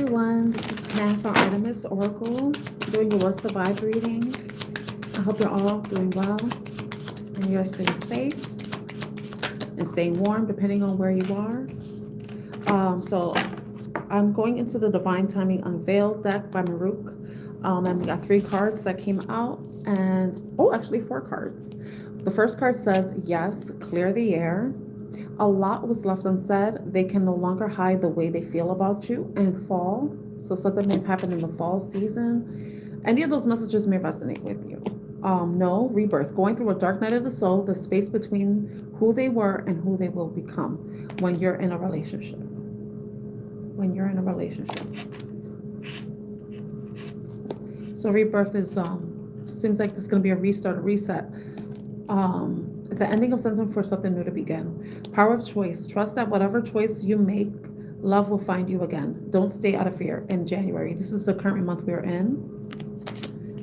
everyone, this is Tan from Artemis Oracle, doing your What's the Vibe reading. I hope you're all doing well and you're staying safe and staying warm depending on where you are. So I'm going into the Divine Timing Unveiled deck by Maruk. And we got 3 cards that came out and, actually 4 cards. The first card says, yes, clear the air. A lot was left unsaid. They can no longer hide the way they feel about you. And fall. So something may have happened in the fall season. Any of those messages may resonate with you. No, rebirth. Going through a dark night of the soul. The space between who they were and who they will become when you're in a relationship. When you're in a relationship. So rebirth is, seems like there's going to be a restart, a reset. The ending of something for something new to begin. Power of choice. Trust that whatever choice you make, love will find you again. Don't stay out of fear in January. This is the current month we're in.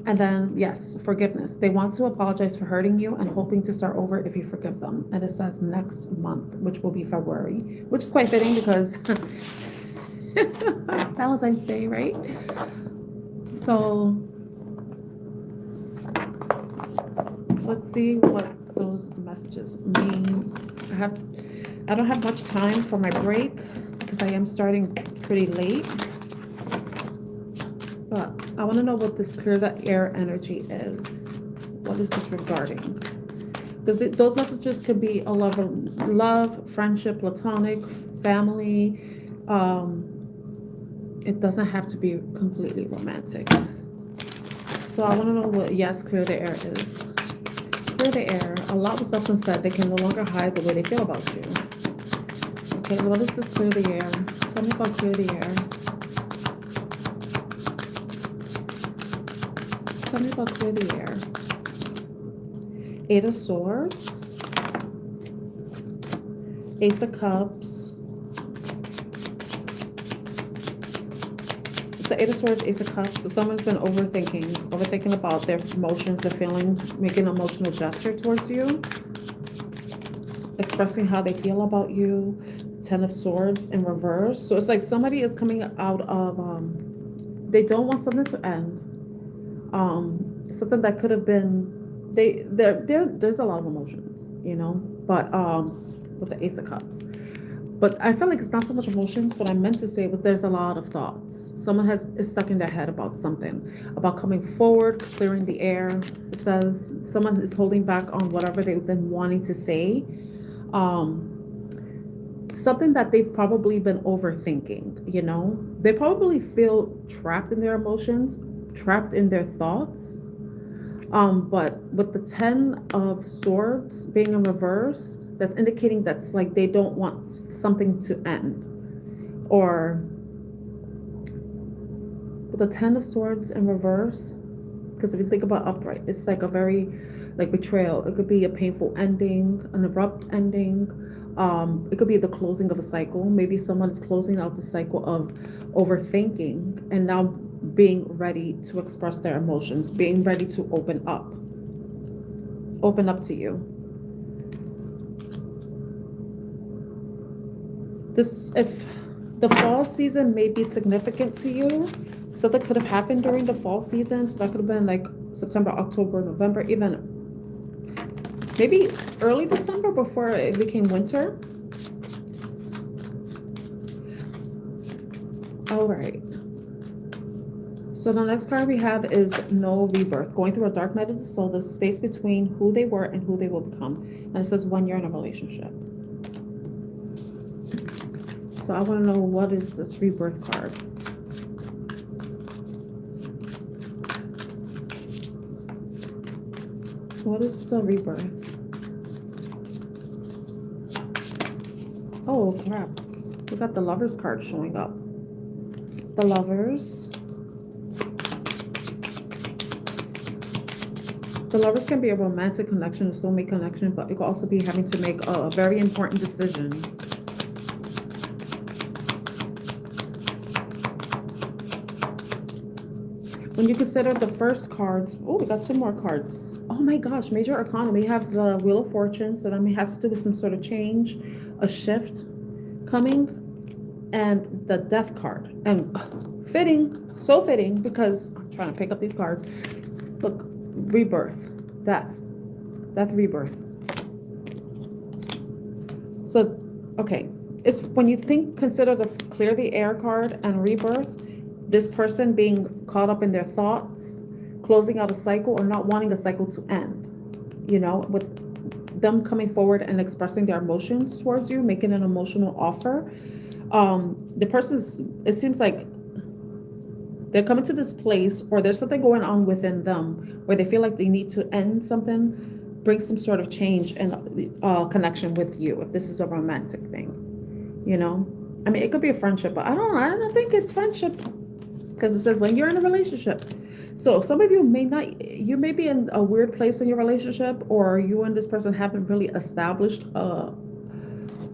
And then, yes, forgiveness. They want to apologize for hurting you and hoping to start over if you forgive them. And it says next month, which will be February, which is quite fitting because Valentine's Day, right? So let's see what those messages mean. I don't have much time for my break because I am starting pretty late. But I want to know what this clear the air energy is. What is this regarding? Because those messages could be a love, friendship, platonic, family. It doesn't have to be completely romantic. So I want to know what yes, clear the air is. Clear the air. A lot was left unsaid. They can no longer hide the way they feel about you. Okay, what is this clear the air? Tell me about clear the air. Tell me about clear the air. 8 of Swords. Ace of Cups. So 8 of Swords, Ace of Cups. So someone's been overthinking about their emotions, their feelings, making an emotional gesture towards you, expressing how they feel about you. 10 of Swords in reverse. So it's like somebody is coming out of, they don't want something to end. Something that could have been, there's a lot of emotions, you know, but with the Ace of Cups. But I feel like it's not so much emotions. What I meant to say was there's a lot of thoughts. Someone is stuck in their head about something, about coming forward, clearing the air. It says someone is holding back on whatever they've been wanting to say. Something that they've probably been overthinking, you know. They probably feel trapped in their emotions, trapped in their thoughts. But with the 10 of Swords being in reverse, that's indicating that's like they don't want something to end. Or with the 10 of Swords in reverse, because if you think about upright, it's like a very like betrayal. It could be a painful ending, an abrupt ending. It could be the closing of a cycle. Maybe someone is closing out the cycle of overthinking and now being ready to express their emotions, being ready to open up to you. If the fall season may be significant to you, so that could have happened during the fall season. So that could have been like September, October, November, even maybe early December before it became winter. All right. So the next card we have is no rebirth. Going through a dark night of the soul, the space between who they were and who they will become. And it says when you're in a relationship. So I want to know, what is this rebirth card? What is the rebirth? Oh, crap. We got the Lovers card showing up. The Lovers. The Lovers can be a romantic connection, a soulmate connection, but it could also be having to make a very important decision. When you consider the first cards, oh, we got 2 more cards. Oh my gosh, Major Arcana. We have the Wheel of Fortune, so that has to do with some sort of change, a shift coming. and the death card. And fitting, so fitting, because I'm trying to pick up these cards. Look, rebirth, death, rebirth. So, okay, it's when you consider the clear the air card and rebirth, this person being caught up in their thoughts, closing out a cycle or not wanting a cycle to end, you know, with them coming forward and expressing their emotions towards you, making an emotional offer. The person's, it seems like they're coming to this place, or there's something going on within them where they feel like they need to end something, bring some sort of change and connection with you, if this is a romantic thing, you know. I mean, it could be a friendship, but I don't think it's friendship, because it says when you're in a relationship. So some of you you may be in a weird place in your relationship, or you and this person haven't really established a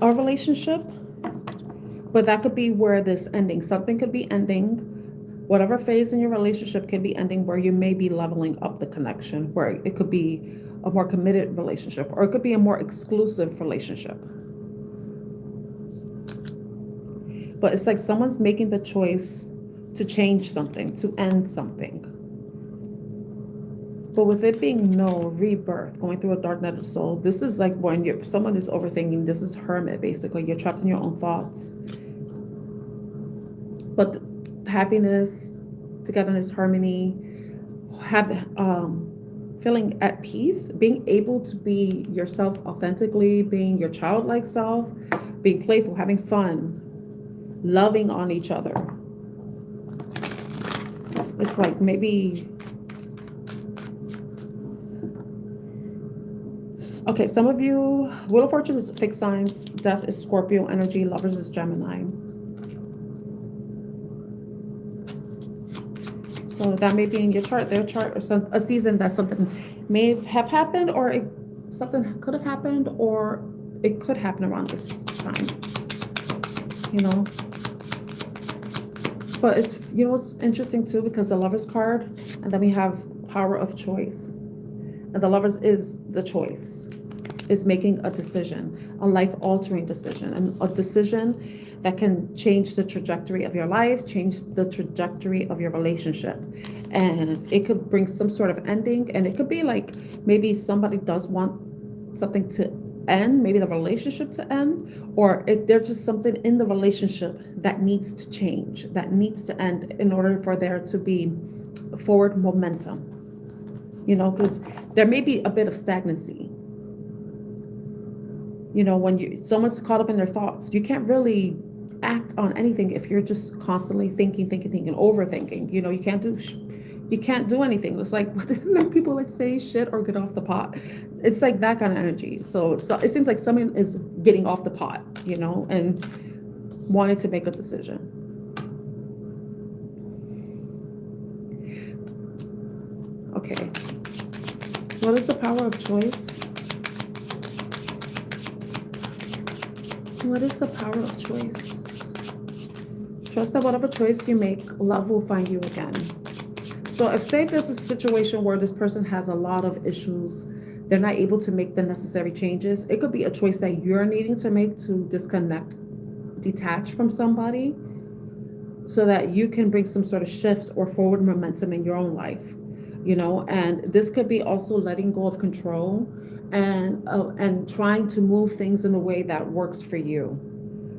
relationship, but that could be where this ending, something could be ending, whatever phase in your relationship can be ending, where you may be leveling up the connection, where it could be a more committed relationship, or it could be a more exclusive relationship. But it's like someone's making the choice to change something, to end something. But with it being no rebirth, going through a dark night of soul, this is like when someone is overthinking. This is hermit, basically. You're trapped in your own thoughts. But happiness, togetherness, harmony, feeling at peace, being able to be yourself authentically, being your childlike self, being playful, having fun, loving on each other. It's like maybe, okay, some of you, Wheel of Fortune is fixed signs, death is Scorpio energy, lovers is Gemini. So that may be in your chart, their chart, or a season that something may have happened, or something could have happened, or it could happen around this time, you know. But it's, you know, it's interesting too, because the Lovers card, and then we have power of choice. And the Lovers is the choice, is making a decision, a life-altering decision, and a decision that can change the trajectory of your life, change the trajectory of your relationship. And it could bring some sort of ending, and it could be like maybe somebody does want something to end, maybe the relationship to end, or there's just something in the relationship that needs to change, that needs to end in order for there to be forward momentum, you know, because there may be a bit of stagnancy. You know, when someone's caught up in their thoughts, you can't really act on anything if you're just constantly thinking, overthinking. You know, you can't do anything. It's like people like to say, shit or get off the pot. It's like that kind of energy. So it seems like someone is getting off the pot, you know, and wanted to make a decision. Okay. What is the power of choice? What is the power of choice? Trust that whatever choice you make, love will find you again. So if, say, there's a situation where this person has a lot of issues, they're not able to make the necessary changes, it could be a choice that you're needing to make to disconnect, detach from somebody, so that you can bring some sort of shift or forward momentum in your own life, you know. And this could be also letting go of control and trying to move things in a way that works for you,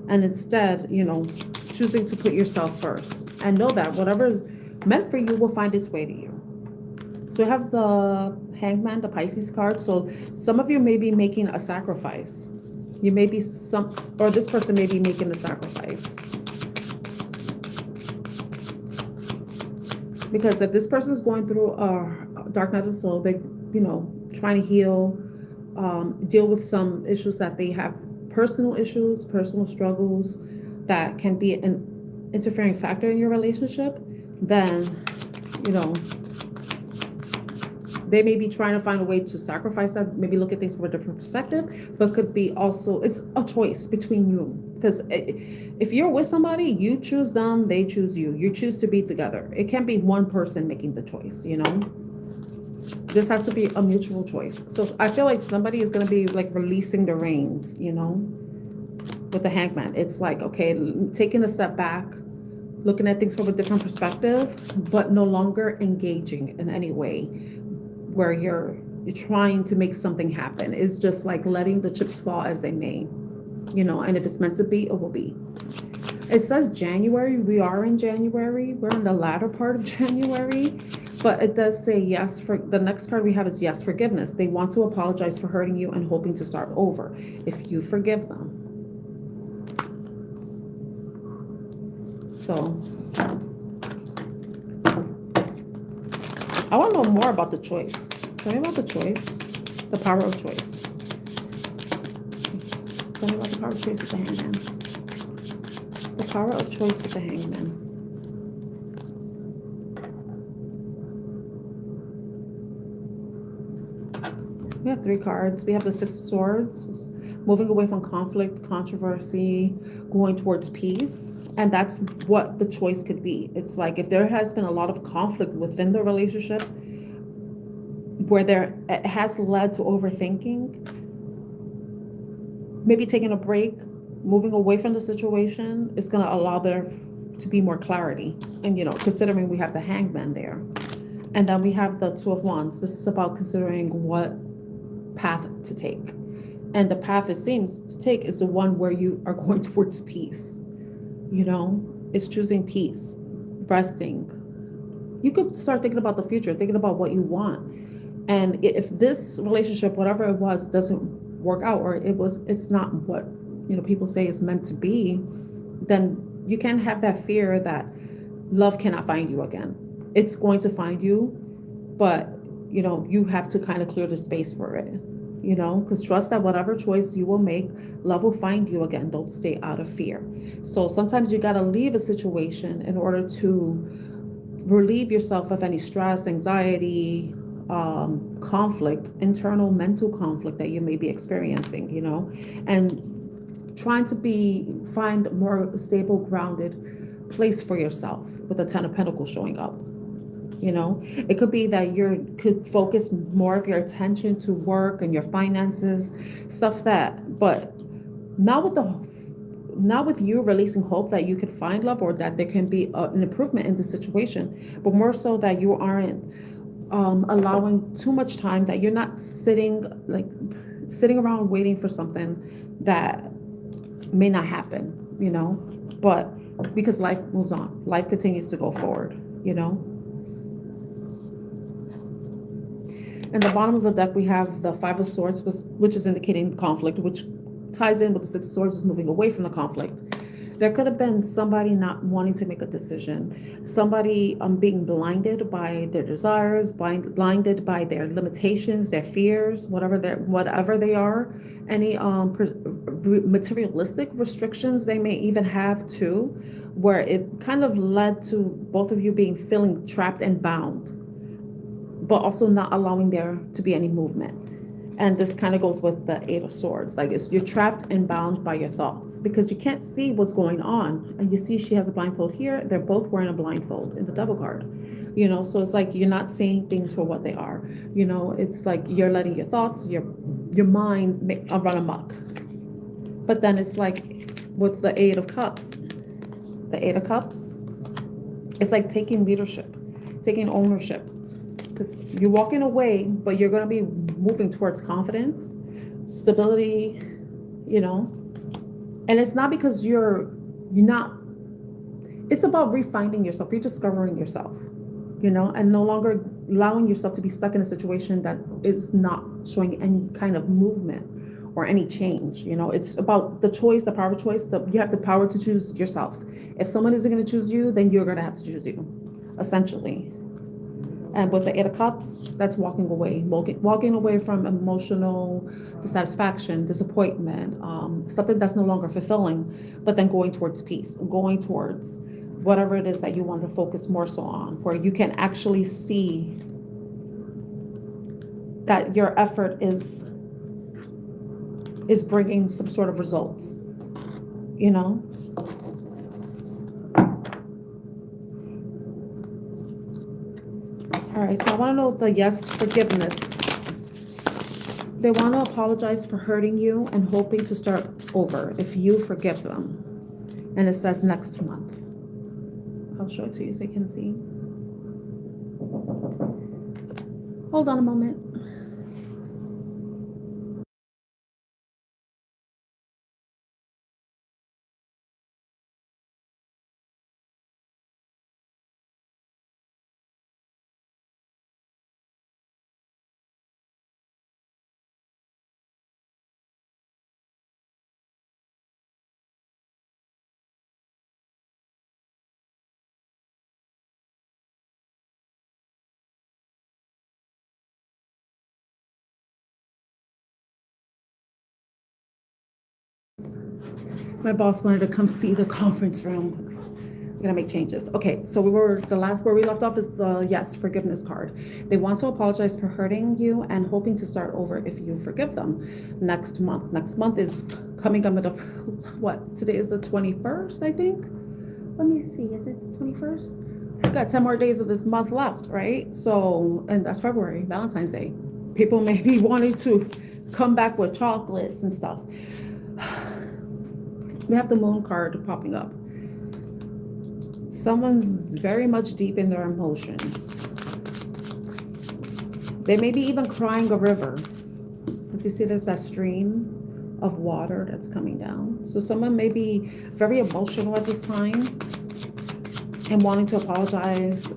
and instead, you know, choosing to put yourself first, and know that whatever is meant for you will find its way to you. So we have the Hangman, the Pisces card. So some of you may be making a sacrifice. You may be or this person may be making a sacrifice. Because if this person is going through a dark night of the soul, they, you know, trying to heal, deal with some issues that they have, personal issues, personal struggles that can be an interfering factor in your relationship, then, you know, they may be trying to find a way to sacrifice that, maybe look at things from a different perspective, but could be also, it's a choice between you. Because if you're with somebody, you choose them, they choose you. You choose to be together. It can't be one person making the choice, you know? This has to be a mutual choice. So I feel like somebody is going to be like releasing the reins, you know? with the Hangman. It's like, okay, taking a step back, looking at things from a different perspective, but no longer engaging in any way where you're trying to make something happen. It's just like letting the chips fall as they may, you know, and if it's meant to be, it will be. It says January. We are in January. We're in the latter part of January. But it does say yes. For the next card we have is yes, forgiveness. They want to apologize for hurting you and hoping to start over. If you forgive them. So I want to know more about the choice. Tell me about the choice. The power of choice. Tell me about the power of choice with the Hangman. The power of choice with the Hangman. We have 3 cards. We have the 6 of Swords, moving away from conflict, controversy, going towards peace. And that's what the choice could be. It's like if there has been a lot of conflict within the relationship where it has led to overthinking, maybe taking a break, moving away from the situation is going to allow there to be more clarity. And, you know, considering we have the Hangman there. And then we have the 2 of Wands. This is about considering what path to take. And the path it seems to take is the one where you are going towards peace. You know, it's choosing peace, resting. You could start thinking about the future, thinking about what you want. And if this relationship, whatever it was, doesn't work out, or it's not what, you know, people say is meant to be, then you can have that fear that love cannot find you again. It's going to find you, but, you know, you have to kind of clear the space for it. You know, because trust that whatever choice you will make, love will find you again. Don't stay out of fear. So sometimes you got to leave a situation in order to relieve yourself of any stress, anxiety, conflict, internal mental conflict that you may be experiencing, you know, and trying to find a more stable, grounded place for yourself with the 10 of Pentacles showing up. You know, it could be that you could focus more of your attention to work and your finances, stuff but not with you releasing hope that you could find love or that there can be an improvement in the situation, but more so that you aren't allowing too much time, that you're not sitting around waiting for something that may not happen, you know, but because life moves on, life continues to go forward, you know. In the bottom of the deck, we have the 5 of Swords, which is indicating conflict, which ties in with the 6 of Swords, is moving away from the conflict. There could have been somebody not wanting to make a decision, somebody being blinded by their desires, blinded by their limitations, their fears, whatever they are, any materialistic restrictions they may even have too, where it kind of led to both of you feeling trapped and bound, but also not allowing there to be any movement. And this kind of goes with the 8 of Swords. Like you're trapped and bound by your thoughts because you can't see what's going on. And you see she has a blindfold here. They're both wearing a blindfold in the Devil card. You know, so it's like you're not seeing things for what they are. You know, it's like you're letting your thoughts, your mind run amok. But then it's like with the 8 of Cups. The 8 of Cups, it's like taking leadership, taking ownership. Because you're walking away, but you're going to be moving towards confidence, stability, you know. And it's not because you're not, it's about refinding yourself, rediscovering yourself, you know, and no longer allowing yourself to be stuck in a situation that is not showing any kind of movement or any change. You know, it's about the choice, the power of choice. You have the power to choose yourself. If someone isn't going to choose you, then you're going to have to choose you, essentially. And with the 8 of Cups, that's walking away from emotional dissatisfaction, disappointment, something that's no longer fulfilling, but then going towards peace, going towards whatever it is that you want to focus more so on, where you can actually see that your effort is bringing some sort of results, you know? All right, so I want to know the yes, forgiveness. They want to apologize for hurting you and hoping to start over if you forgive them. And it says next month. I'll show it to you so you can see. Hold on a moment. My boss wanted to come see the conference room. I'm gonna make changes. Okay, so the last where we left off is yes, forgiveness card. They want to apologize for hurting you and hoping to start over if you forgive them next month. Next month is coming up at what? Today is the 21st, I think. Let me see, is it the 21st? We've got 10 more days of this month left, right? So, and that's February, Valentine's Day. People may be wanting to come back with chocolates and stuff. We have the moon card popping up. Someone's very much deep in their emotions. They may be even crying a river. As you see, there's that stream of water that's coming down. So someone may be very emotional at this time and wanting to apologize.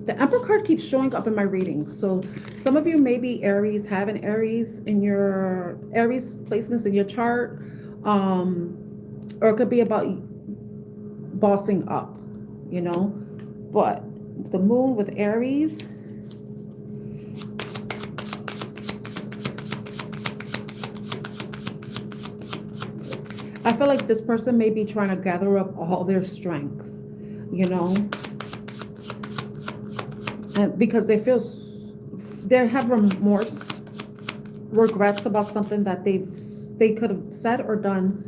The Emperor card keeps showing up in my readings. So some of you may be Aries, have an Aries in your Aries placements in your chart. Or it could be about bossing up, you know. But the moon with Aries, I feel like this person may be trying to gather up all their strength, you know. And because they have remorse, regrets about something that they could have said or done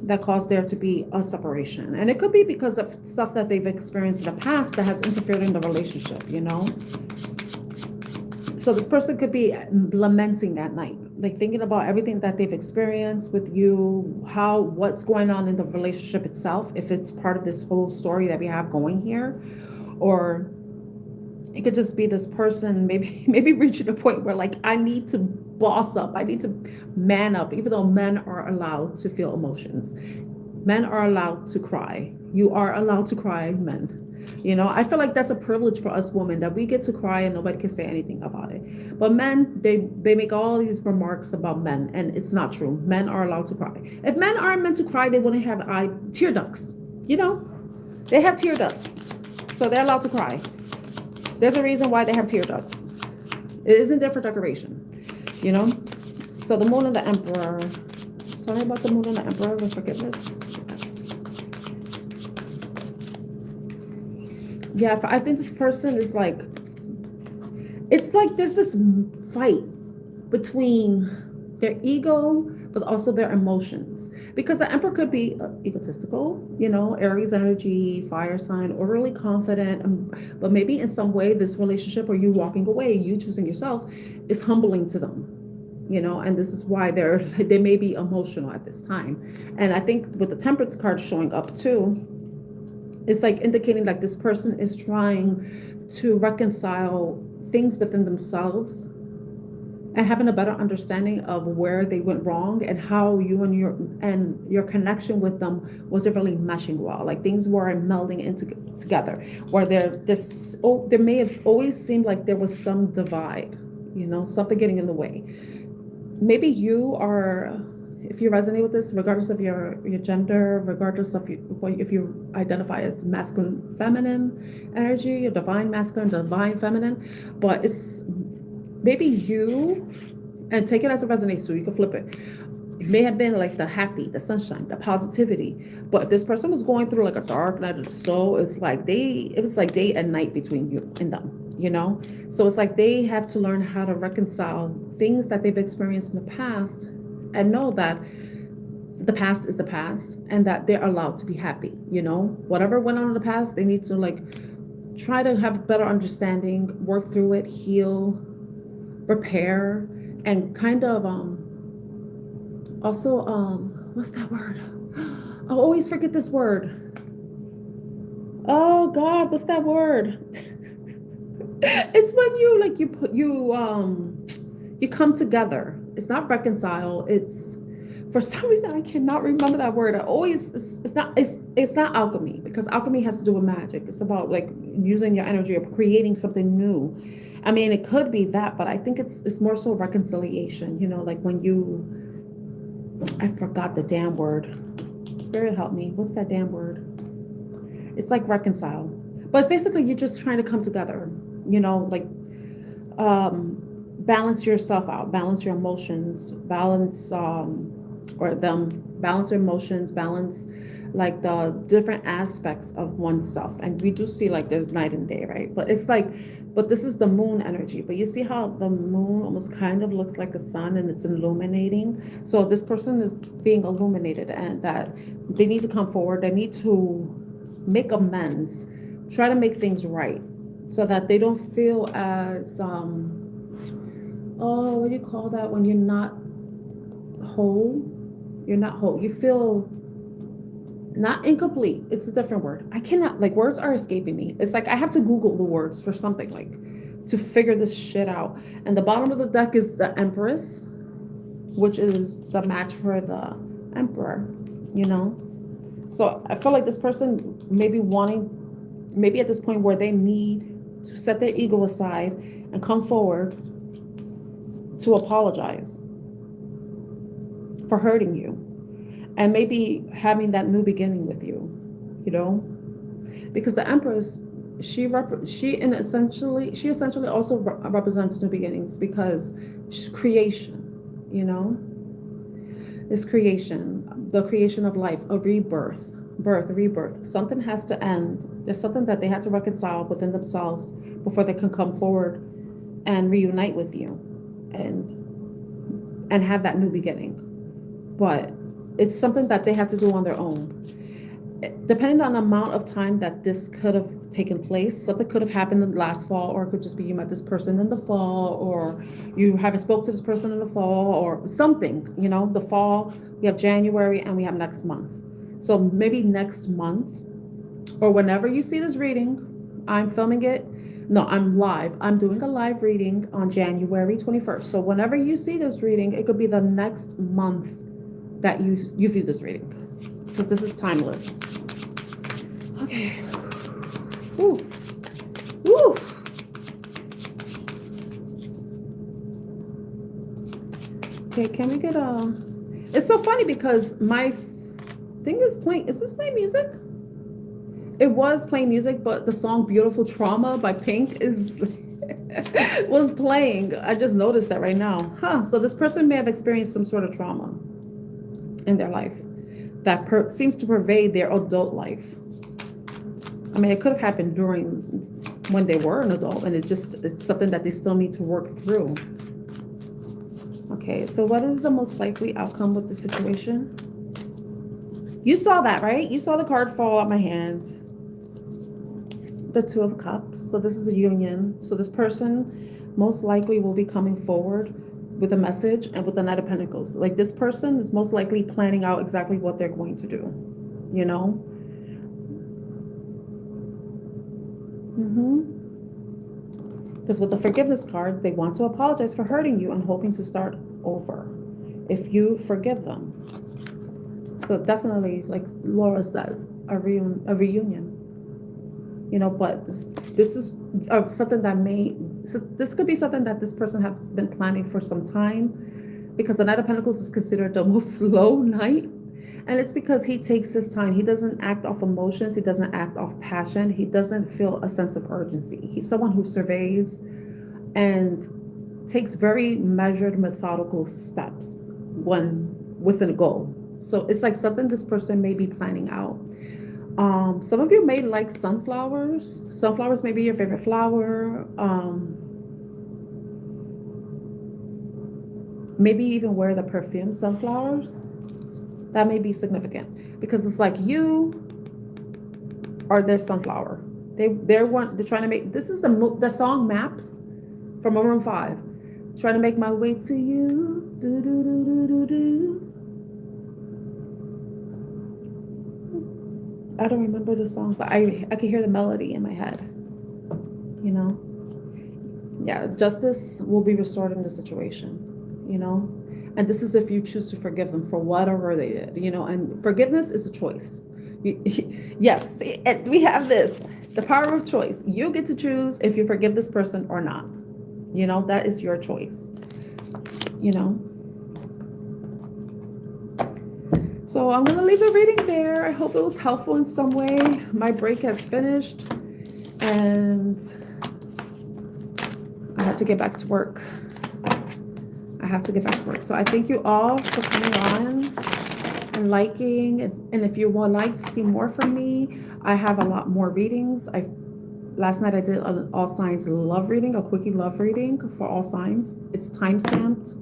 that caused there to be a separation. And it could be because of stuff that they've experienced in the past that has interfered in the relationship, you know? So this person could be lamenting that night, like thinking about everything that they've experienced with you, what's going on in the relationship itself, if it's part of this whole story that we have going here. Or it could just be this person maybe reaching a point where, like, I need to boss up, I need to man up, even though men are allowed to feel emotions. Men are allowed to cry. You are allowed to cry, men. You know, I feel like that's a privilege for us women, that we get to cry and nobody can say anything about it. But men, they make all these remarks about men, and it's not true. Men are allowed to cry. If men aren't meant to cry, they wouldn't have tear ducts. You know, they have tear ducts, so they're allowed to cry. There's a reason why they have tear ducts. It isn't there for decoration, you know? So the moon and the emperor. Sorry about the moon and the emperor with forgiveness. Yes. Yeah, I think this person is like, it's like there's this fight between their ego, but also their emotions. Because the emperor could be egotistical, you know, Aries energy, fire sign, overly confident, but maybe in some way this relationship, or you walking away, you choosing yourself, is humbling to them, you know, and this is why they may be emotional at this time. And I think with the Temperance card showing up too, it's like indicating like this person is trying to reconcile things within themselves and having a better understanding of where they went wrong and how you and your connection with them wasn't really meshing well. Like things weren't melding together. Where there may have always seemed like there was some divide, you know, something getting in the way. Maybe you are, if you resonate with this, regardless of your gender, regardless of if you identify as masculine, feminine energy, your divine masculine, divine feminine, but it's maybe you, and take it as it resonates, so you can flip it. It may have been like the happy, the sunshine, the positivity. But if this person was going through like a dark night of the soul, it was like day and night between you and them, you know? So it's like they have to learn how to reconcile things that they've experienced in the past and know that the past is the past and that they're allowed to be happy, you know? Whatever went on in the past, they need to like try to have a better understanding, work through it, heal, repair, and kind of also what's that word? I always forget this word. Oh God, what's that word? It's when you like you come together. It's not reconcile. It's, for some reason I cannot remember that word. I always it's not alchemy, because alchemy has to do with magic. It's about like using your energy or creating something new. I mean, it could be that, but I think it's more so reconciliation. You know, like when you, I forgot the damn word. Spirit help me. What's that damn word? It's like reconcile, but it's basically you're just trying to come together. You know, like balance yourself out, balance your emotions, balance balance your emotions, balance like the different aspects of oneself. And we do see like there's night and day, right? But it's like, but this is the moon energy. But you see how the moon almost kind of looks like a sun and it's illuminating. So this person is being illuminated, and that they need to come forward. They need to make amends, try to make things right, so that they don't feel as oh, what do you call that when you're not whole? You're not whole. You feel not incomplete. It's a different word. I cannot, like, words are escaping me. It's like I have to Google the words for something, like, to figure this shit out. And the bottom of the deck is the Empress, which is the match for the Emperor, you know? So I feel like this person may be wanting, maybe at this point where they need to set their ego aside and come forward to apologize for hurting you, and maybe having that new beginning with you, you know, because the Empress, she essentially also represents new beginnings, because creation, you know, is creation, the creation of life, a rebirth, rebirth. Something has to end. There's something that they have to reconcile within themselves before they can come forward and reunite with you, and have that new beginning. But it's something that they have to do on their own. Depending on the amount of time that this could have taken place, something could have happened last fall, or it could just be you met this person in the fall, or you haven't spoke to this person in the fall, or something, you know, the fall, we have January, and we have next month. So maybe next month, or whenever you see this reading, I'm filming it. No, I'm live. I'm doing a live reading on January 21st. So whenever you see this reading, it could be the next month that you view this reading, because this is timeless. Okay. Ooh. Ooh. Okay, can we get a... It's so funny because my thing is playing... Is this playing music? It was playing music, but the song Beautiful Trauma by Pink is... was playing. I just noticed that right now. So this person may have experienced some sort of trauma in their life that seems to pervade their adult life. I mean, it could have happened during when they were an adult, and it's something that they still need to work through. Okay, so what is the most likely outcome with the situation? You saw that, right? You saw the card fall out my hand. The Two of Cups. So this is a union. So this person most likely will be coming forward with a message, and with the Knight of Pentacles. Like, this person is most likely planning out exactly what they're going to do, you know? Because with the Forgiveness card, they want to apologize for hurting you and hoping to start over if you forgive them. So definitely, like Laura says, a reunion. You know, but this is something that this could be something that this person has been planning for some time, because the Knight of Pentacles is considered the most slow knight, and it's because he takes his time. He doesn't act off emotions. He doesn't act off passion. He doesn't feel a sense of urgency. He's someone who surveys and takes very measured, methodical steps within a goal. So it's like something this person may be planning out. Some of you may like sunflowers. Sunflowers may be your favorite flower. Maybe even wear the perfume sunflowers. That may be significant, because it's like you are their sunflower. They're trying to make, this is the song Maps from Maroon 5. Trying to make my way to you. Do, do, do, do, do, do. I don't remember the song, but I can hear the melody in my head. You know? Yeah, justice will be restored in the situation, you know? And this is if you choose to forgive them for whatever they did, you know? And forgiveness is a choice. Yes, and we have this, the power of choice. You get to choose if you forgive this person or not. You know, that is your choice, you know? So I'm going to leave the reading there. I hope it was helpful in some way. My break has finished and I had to get back to work. I have to get back to work. So I thank you all for coming on and liking. And if you would like to see more from me, I have a lot more readings. Last night I did an all signs love reading, a quickie love reading for all signs. It's time stamped.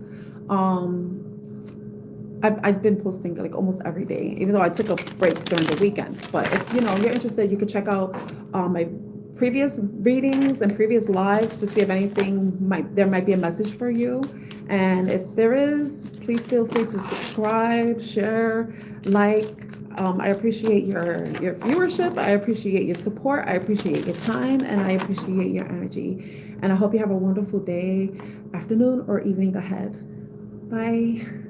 I've been posting like almost every day, even though I took a break during the weekend. But if you're interested, you can check out my previous readings and previous lives to see if anything there might be a message for you. And if there is, please feel free to subscribe, share, like. I appreciate your viewership. I appreciate your support. I appreciate your time, and I appreciate your energy. And I hope you have a wonderful day, afternoon, or evening ahead. Bye.